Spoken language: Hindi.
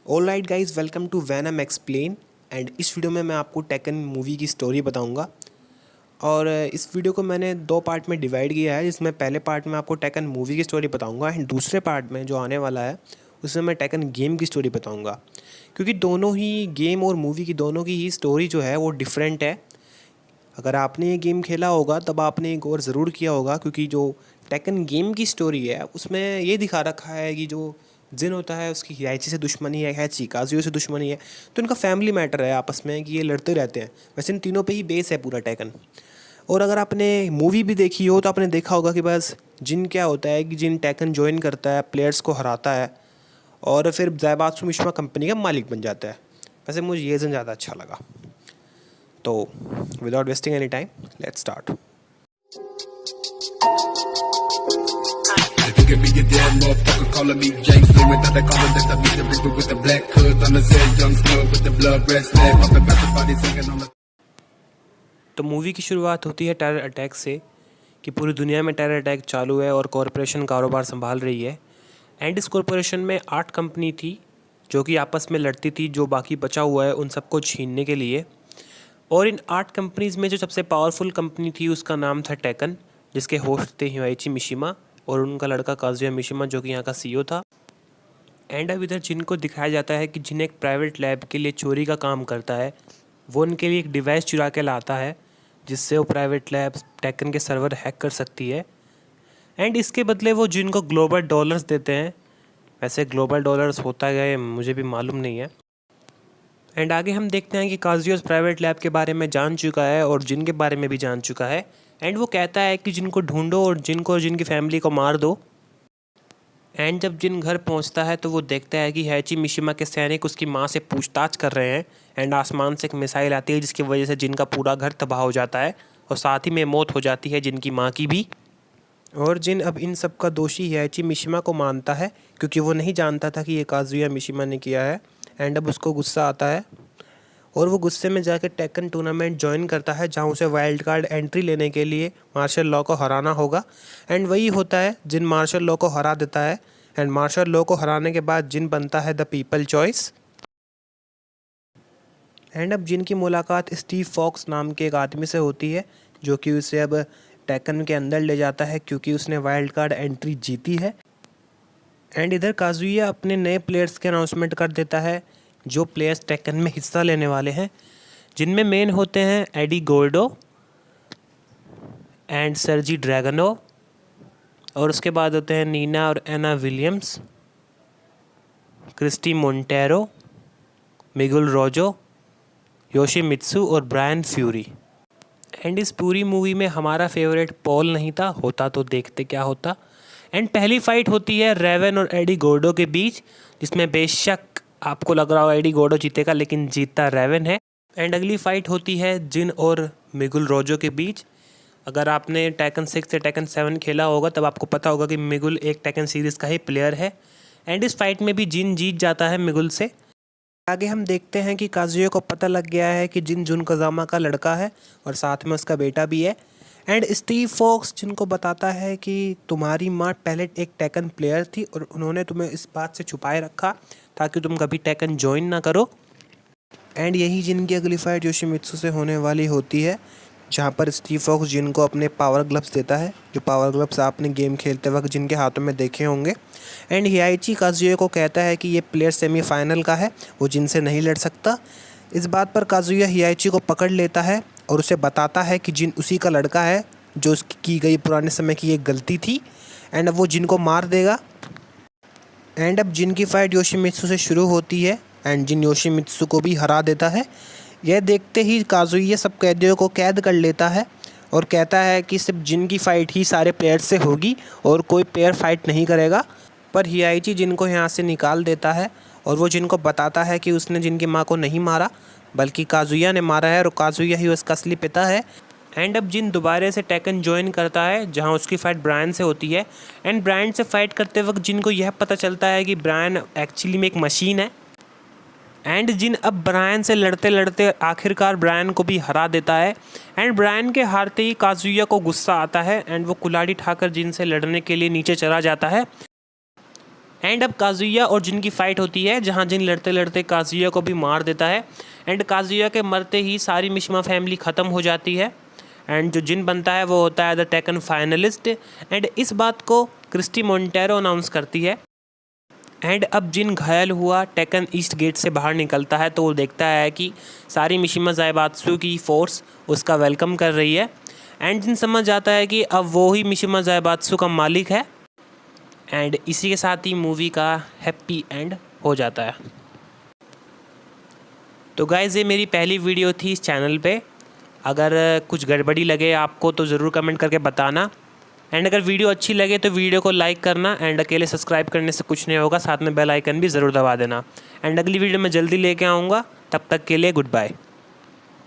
All right guys, welcome to वैनम एक्सप्लेन। एंड इस वीडियो में मैं आपको टेकन मूवी की स्टोरी बताऊंगा। और इस वीडियो को मैंने दो पार्ट में डिवाइड किया है, जिसमें पहले पार्ट में आपको टेकन मूवी की स्टोरी बताऊंगा एंड दूसरे पार्ट में जो आने वाला है उसमें मैं टेकन गेम की स्टोरी बताऊंगा। क्योंकि दोनों ही गेम और मूवी की दोनों की ही स्टोरी जो है वो डिफरेंट है। अगर आपने ये गेम खेला होगा तब आपने एक और ज़रूर किया होगा, क्योंकि जो टेकन गेम की स्टोरी है उसमें ये दिखा रखा है कि जो जिन होता है उसकी हियाची से दुश्मनी है, हैची काजुयो से दुश्मनी है। तो इनका फैमिली मैटर है आपस में कि ये लड़ते रहते हैं। वैसे इन तीनों पे ही बेस है पूरा टेकन। और अगर आपने मूवी भी देखी हो तो आपने देखा होगा कि बस जिन क्या होता है कि जिन टेकन ज्वाइन करता है, प्लेयर्स को हराता है और फिर ज़ैबात्सु मिशिमा कंपनी का मालिक बन जाता है। वैसे मुझे ये जन ज़्यादा अच्छा लगा। तो without wasting any time, let's start. You can be a damn motherfucker calling me James Lee without the collar that I beat the river with the black hood on the set young slug with the blood red slab up and back the body singing on the। तो मूवी की शुरुआत होती है टेरर अटैक से कि पूरी दुनिया में टेरर अटैक चालू है और कॉरपोरेशन कारोबार संभाल रही है। एंड इस कॉरपोरेशन में 8 कंपनी थी जो कि आपस में लड़ती थी, जो बाकी बचा हुआ है उन सबको छीनने के लिए। और इन 8 कंपनीज़ में जो सबसे पावरफुल कंपनी थी उसका नाम था टेकन, जिसके होस्ट थे हियाची मिशिमा और उनका लड़का काजुया मिशिमा जो कि यहाँ का सीईओ था। एंड अब इधर जिनको दिखाया जाता है कि जिन एक प्राइवेट लैब के लिए चोरी का काम करता है, वो उनके लिए एक डिवाइस चुरा के लाता है जिससे वो प्राइवेट लैब टेकन के सर्वर हैक कर सकती है। एंड इसके बदले वो जिनको ग्लोबल डॉलर्स देते हैं। वैसे ग्लोबल डॉलर्स होता है मुझे भी मालूम नहीं है। एंड आगे हम देखते हैं कि काजुया प्राइवेट लैब के बारे में जान चुका है और जिन के बारे में भी जान चुका है। एंड वो कहता है कि जिनको ढूंढो और जिनकी फैमिली को मार दो। एंड जब जिन घर पहुंचता है तो वो देखता है कि हैची मिशिमा के सैनिक उसकी माँ से पूछताछ कर रहे हैं। एंड आसमान से एक मिसाइल आती है जिसकी वजह से जिनका पूरा घर तबाह हो जाता है और साथ ही में मौत हो जाती है जिनकी माँ की भी। और जिन अब इन सब का दोषी हैची मिशिमा को मानता है, क्योंकि वो नहीं जानता था कि ये काजुया मिशिमा ने किया है। एंड अब उसको गुस्सा आता है और वो गुस्से में जाकर टेकन टूर्नामेंट ज्वाइन करता है, जहाँ उसे वाइल्ड कार्ड एंट्री लेने के लिए मार्शल लॉ को हराना होगा। एंड वही होता है, जिन मार्शल लॉ को हरा देता है। एंड मार्शल लॉ को हराने के बाद जिन बनता है द पीपल चॉइस। एंड अब जिनकी मुलाकात स्टीव फॉक्स नाम के एक आदमी से होती है, जो कि उसे अब टेकन के अंदर ले जाता है क्योंकि उसने वाइल्ड कार्ड एंट्री जीती है। एंड इधर काजुया अपने नए प्लेयर्स के अनाउंसमेंट कर देता है जो प्लेयर्स टेकन में हिस्सा लेने वाले हैं, जिनमें मेन होते हैं एडी गोर्डो एंड सर्जी ड्रैगनो। और उसके बाद होते हैं नीना और एना विलियम्स, क्रिस्टी मोंटेरो, मिगुल रोजो, योशिमित्सु और ब्रायन फ्यूरी। एंड इस पूरी मूवी में हमारा फेवरेट पॉल नहीं था, होता तो देखते क्या होता। एंड पहली फाइट होती है रेवन और एडी गोर्डो के बीच, जिसमें बेशक आपको लग रहा हो एडी गोर्डो जीतेगा, लेकिन जीतता रेवन है। एंड अगली फाइट होती है जिन और मिगुल रोजो के बीच। अगर आपने टेकन 6 से टेकन 7 खेला होगा तब आपको पता होगा कि मिगुल एक टेकन सीरीज़ का ही प्लेयर है। एंड इस फाइट में भी जिन जीत जाता है मिगुल से। आगे हम देखते हैं कि काजुया को पता लग गया है कि जिन जुन कोजामा का लड़का है और साथ में उसका बेटा भी है। एंड स्टीव फॉक्स जिनको बताता है कि तुम्हारी माँ पहले एक टेकन प्लेयर थी और उन्होंने तुम्हें इस बात से छुपाए रखा ताकि तुम कभी टेकन ज्वाइन ना करो। एंड यही जिनकी अगली फाइट योशिमित्सु से होने वाली होती है, जहाँ पर स्टीव फॉक्स जिनको अपने पावर ग्लव्स देता है, जो पावर ग्लव्स आपने गेम खेलते वक्त जिनके हाथों में देखे होंगे। एंड हियाची काजुया को कहता है कि ये प्लेयर सेमीफाइनल का है, वो जिनसे नहीं लड़ सकता। इस बात पर काजुया हियाची को पकड़ लेता है और उसे बताता है कि जिन उसी का लड़का है जो उसकी की गई पुराने समय की एक गलती थी। एंड अब वो जिनको मार देगा। एंड अब जिनकी फाइट योशिमित्सु से शुरू होती है एंड जिन योशिमित्सु को भी हरा देता है। यह देखते ही काजुया सब कैदियों को कैद कर लेता है और कहता है कि सिर्फ जिन की फ़ाइट ही सारे प्लेयर से होगी और कोई प्लेयर फाइट नहीं करेगा। पर हियाची जिनको यहाँ से निकाल देता है और वो जिनको बताता है कि उसने जिनकी माँ को नहीं मारा बल्कि काजुया ने मारा है और काजुया ही उसका असली पिता है। एंड अब जिन दोबारा से टेकन ज्वाइन करता है, जहाँ उसकी फ़ाइट ब्रायन से होती है। एंड ब्रायन से फ़ाइट करते वक्त जिनको यह पता चलता है कि ब्रायन एक्चुअली में एक मशीन है। एंड जिन अब ब्रायन से लड़ते लड़ते आखिरकार ब्रायन को भी हरा देता है। एंड ब्रायन के हारते ही काजुया को गुस्सा आता है एंड वो कुल्हाड़ी ठाकर जिन से लड़ने के लिए नीचे चला जाता है। एंड अब काजुया और जिन की फ़ाइट होती है, जहाँ जिन लड़ते लड़ते काजुया को भी मार देता है। एंड काजुया के मरते ही सारी मिशिमा फैमिली ख़त्म हो जाती है। एंड जो जिन बनता है वो होता है द टेकन फाइनलिस्ट। एंड इस बात को क्रिस्टी मोंटेरो अनाउंस करती है। एंड अब जिन घायल हुआ टेकन ईस्ट गेट से बाहर निकलता है तो वो देखता है कि सारी मिशिमा ज़ाइबात्सु की फ़ोर्स उसका वेलकम कर रही है। एंड जिन समझ जाता है कि अब वो ही मिशिमा ज़ाइबात्सु का मालिक है। एंड इसी के साथ ही मूवी का हैप्पी एंड हो जाता है। तो गाइज़, ये मेरी पहली वीडियो थी इस चैनल पे। अगर कुछ गड़बड़ी लगे आपको तो ज़रूर कमेंट करके बताना। एंड अगर वीडियो अच्छी लगे तो वीडियो को लाइक करना। एंड अकेले सब्सक्राइब करने से कुछ नहीं होगा, साथ में बेल आइकन भी ज़रूर दबा देना। एंड अगली वीडियो में जल्दी लेके आऊँगा, तब तक के लिए गुड बाय।